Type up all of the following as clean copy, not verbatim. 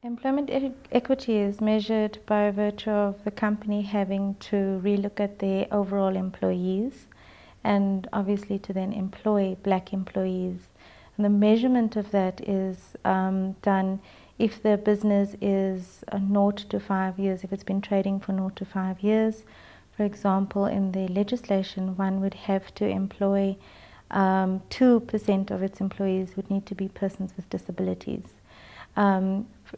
Employment equity is measured by virtue of the company having to relook at their overall employees and obviously to then employ black employees. And the measurement of that is done if the business is 0 to 5 years, if it's been trading for 0 to 5 years. For example, in the legislation, one would have to employ 2% of its employees would need to be persons with disabilities.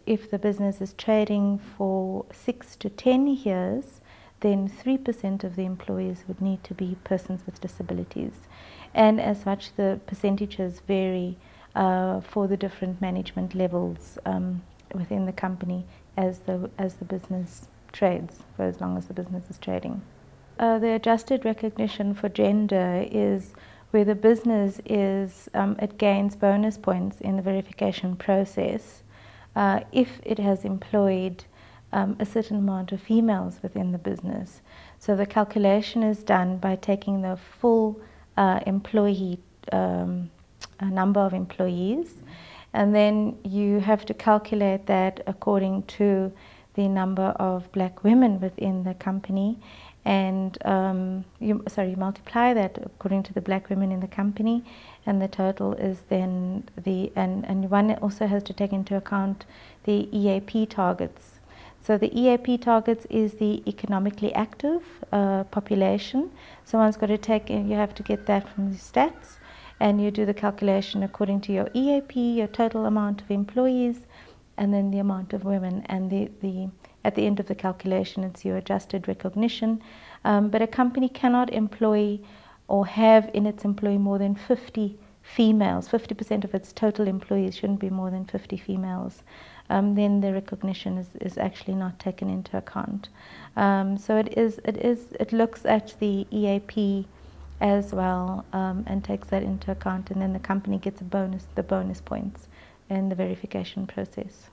If the business is trading for 6 to 10 years, then 3% of the employees would need to be persons with disabilities. And as such, the percentages vary for the different management levels within the company as the business trades, for as long as the business is trading. The adjusted recognition for gender is where the business is, it gains bonus points in the verification process if it has employed a certain amount of females within the business. So the calculation is done by taking the full employee number of employees, and then you have to calculate that according to the number of black women within the company, and you multiply that according to the black women in the company, and the total is then and one also has to take into account the EAP targets. So the EAP targets is the economically active population. So one's got to take, you have to get that from the stats, and you do the calculation according to your EAP, your total amount of employees, and then the amount of women, and at the end of the calculation it's your adjusted recognition. But a company cannot employ or have in its employee more than 50 females. 50% of its total employees shouldn't be more than 50 females. Then the recognition is actually not taken into account. So it looks at the EAP as well, and takes that into account, and then the company gets the bonus points in the verification process.